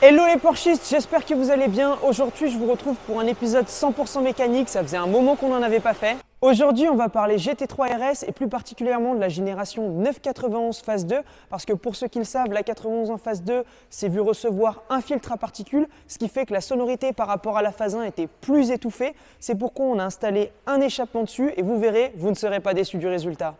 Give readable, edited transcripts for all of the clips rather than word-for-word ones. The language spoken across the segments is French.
Hello les Porschistes, j'espère que vous allez bien. Aujourd'hui, je vous retrouve pour un épisode 100% mécanique. Ça faisait un moment qu'on n'en avait pas fait. Aujourd'hui, on va parler GT3 RS et plus particulièrement de la génération 991 phase 2. Parce que pour ceux qui le savent, la 91 en phase 2 s'est vu recevoir un filtre à particules, ce qui fait que la sonorité par rapport à la phase 1 était plus étouffée. C'est pourquoi on a installé un échappement dessus et vous verrez, vous ne serez pas déçus du résultat.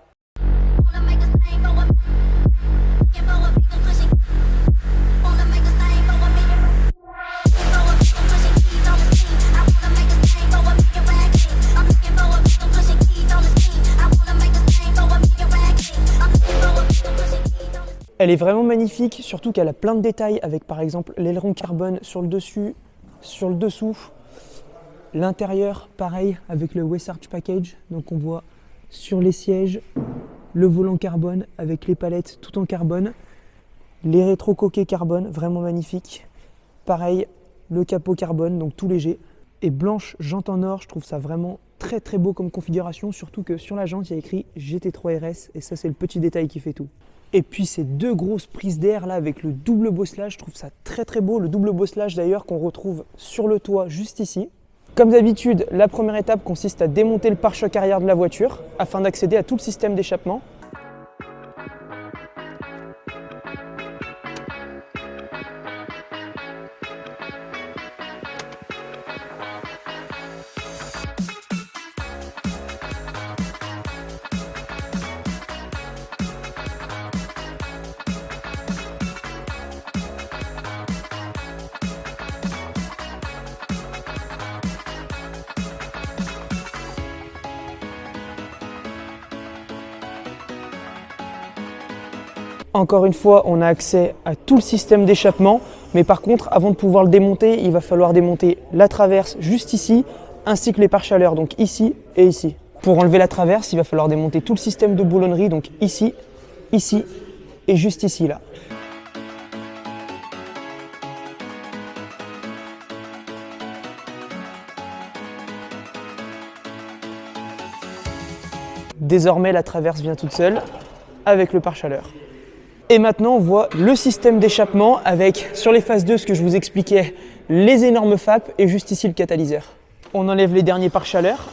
Elle est vraiment magnifique, surtout qu'elle a plein de détails avec par exemple l'aileron carbone sur le dessus, sur le dessous. L'intérieur, pareil, avec le West-Arch Package. Donc on voit sur les sièges, le volant carbone avec les palettes tout en carbone. Les rétro-coquets carbone, vraiment magnifiques. Pareil, le capot carbone, donc tout léger. Et blanche, jante en or, je trouve ça vraiment très beau comme configuration. Surtout que sur la jante, il y a écrit GT3 RS. Et ça, c'est le petit détail qui fait tout. Et puis ces deux grosses prises d'air là avec le double bosselage, je trouve ça très beau. Le double bosselage d'ailleurs qu'on retrouve sur le toit juste ici. Comme d'habitude, la première étape consiste à démonter le pare-choc arrière de la voiture afin d'accéder à tout le système d'échappement. Encore une fois, on a accès à tout le système d'échappement, mais par contre, avant de pouvoir le démonter, il va falloir démonter la traverse juste ici, ainsi que les pare-chaleurs, donc ici et ici. Pour enlever la traverse, il va falloir démonter tout le système de boulonnerie, donc ici, ici et juste ici là. Désormais, la traverse vient toute seule avec le pare-chaleur. Et maintenant, on voit le système d'échappement avec, sur les phases 2, ce que je vous expliquais, les énormes FAP et juste ici le catalyseur. On enlève les derniers pare-chaleurs.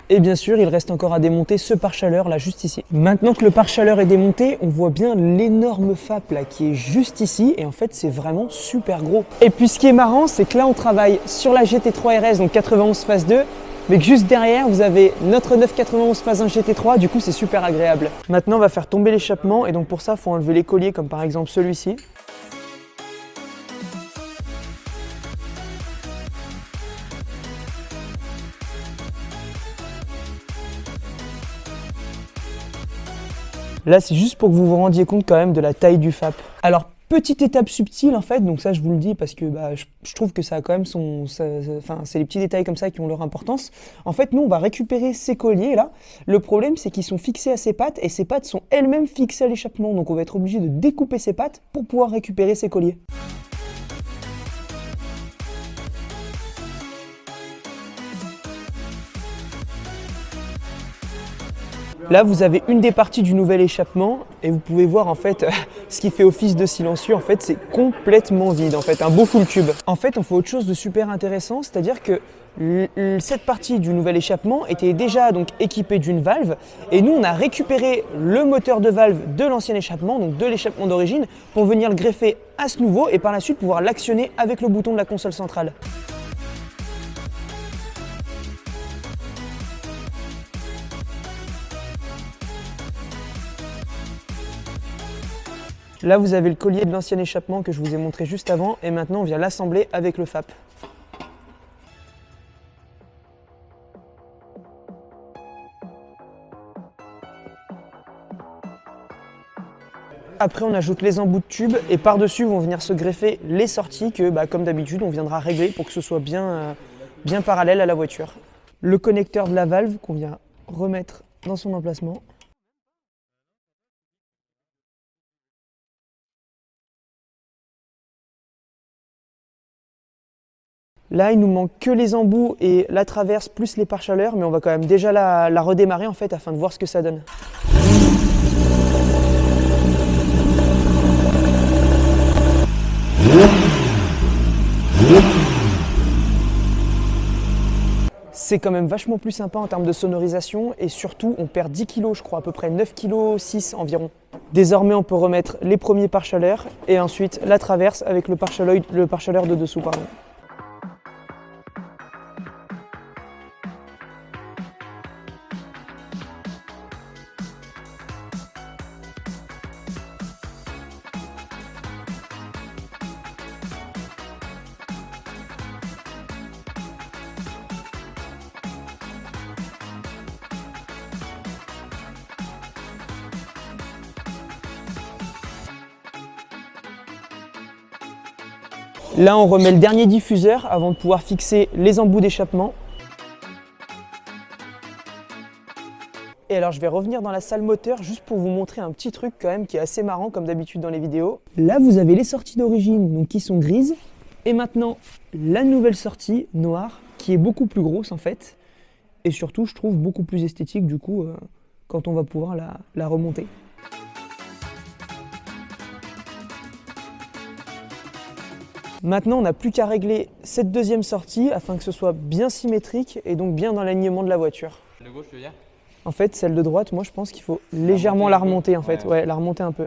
Et bien sûr, il reste encore à démonter ce pare-chaleur là, juste ici. Maintenant que le pare-chaleur est démonté, on voit bien l'énorme FAP là qui est juste ici. Et en fait, c'est vraiment super gros. Et puis ce qui est marrant, c'est que là, on travaille sur la GT3 RS, donc 91 phase 2. Mais que juste derrière, vous avez notre 991 phase 1 GT3. Du coup, c'est super agréable. Maintenant, on va faire tomber l'échappement. Et donc pour ça, il faut enlever les colliers, comme par exemple celui-ci. Là, c'est juste pour que vous vous rendiez compte quand même de la taille du FAP. Alors, petite étape subtile en fait, donc ça je vous le dis parce que je trouve que ça a quand même c'est les petits détails comme ça qui ont leur importance. En fait, nous on va récupérer ces colliers là. Le problème c'est qu'ils sont fixés à ces pattes et ces pattes sont elles-mêmes fixées à l'échappement. Donc on va être obligé de découper ces pattes pour pouvoir récupérer ces colliers. Là, vous avez une des parties du nouvel échappement et vous pouvez voir en fait ce qui fait office de silencieux. En fait, c'est complètement vide. En fait, un beau full tube. En fait, on fait autre chose de super intéressant, c'est-à-dire que cette partie du nouvel échappement était déjà donc équipée d'une valve et nous, on a récupéré le moteur de valve de l'ancien échappement, donc de l'échappement d'origine, pour venir le greffer à ce nouveau et par la suite pouvoir l'actionner avec le bouton de la console centrale. Là, vous avez le collier de l'ancien échappement que je vous ai montré juste avant et maintenant on vient l'assembler avec le FAP. Après, on ajoute les embouts de tubes et par-dessus vont venir se greffer les sorties que, comme d'habitude, on viendra régler pour que ce soit bien parallèle à la voiture. Le connecteur de la valve qu'on vient remettre dans son emplacement. Là, il nous manque que les embouts et la traverse plus les pare-chaleurs, mais on va quand même déjà la redémarrer en fait afin de voir ce que ça donne. C'est quand même vachement plus sympa en termes de sonorisation et surtout on perd 10 kg je crois, à peu près 9,6 kg environ. Désormais on peut remettre les premiers pare-chaleurs et ensuite la traverse avec le pare-chaleur de dessous. Pardon. Là, on remet le dernier diffuseur avant de pouvoir fixer les embouts d'échappement. Et alors, je vais revenir dans la salle moteur juste pour vous montrer un petit truc quand même qui est assez marrant comme d'habitude dans les vidéos. Là, vous avez les sorties d'origine donc qui sont grises. Et maintenant, la nouvelle sortie noire qui est beaucoup plus grosse en fait. Et surtout, je trouve beaucoup plus esthétique du coup quand on va pouvoir la remonter. Maintenant, on n'a plus qu'à régler cette deuxième sortie afin que ce soit bien symétrique et donc bien dans l'alignement de la voiture. De gauche, tu veux dire? En fait, celle de droite, moi je pense qu'il faut légèrement la remonter en fait. Ouais, la remonter un peu.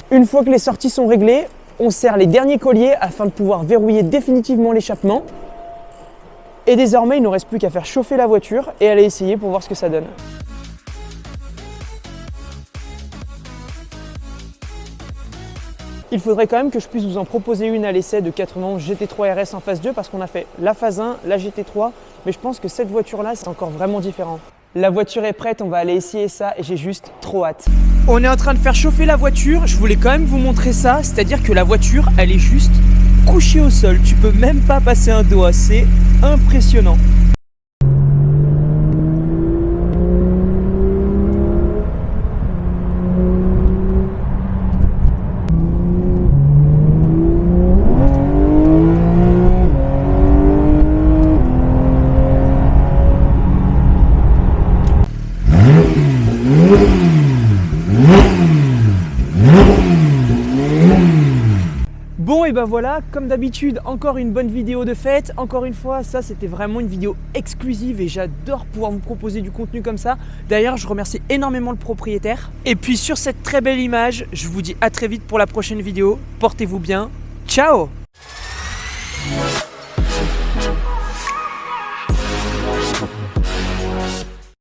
Une fois que les sorties sont réglées, on serre les derniers colliers afin de pouvoir verrouiller définitivement l'échappement. Et désormais, il ne nous reste plus qu'à faire chauffer la voiture et aller essayer pour voir ce que ça donne. Il faudrait quand même que je puisse vous en proposer une à l'essai de 91 GT3 RS en phase 2 parce qu'on a fait la phase 1, la GT3, mais je pense que cette voiture-là, c'est encore vraiment différent. La voiture est prête, on va aller essayer ça et j'ai juste trop hâte. On est en train de faire chauffer la voiture, je voulais quand même vous montrer ça, c'est-à-dire que la voiture, elle est juste couchée au sol, tu peux même pas passer un doigt, c'est impressionnant. Bon et ben voilà, comme d'habitude, encore une bonne vidéo de fête. Encore une fois, ça c'était vraiment une vidéo exclusive et j'adore pouvoir vous proposer du contenu comme ça. D'ailleurs, je remercie énormément le propriétaire. Et puis sur cette très belle image, je vous dis à très vite pour la prochaine vidéo. Portez-vous bien. Ciao!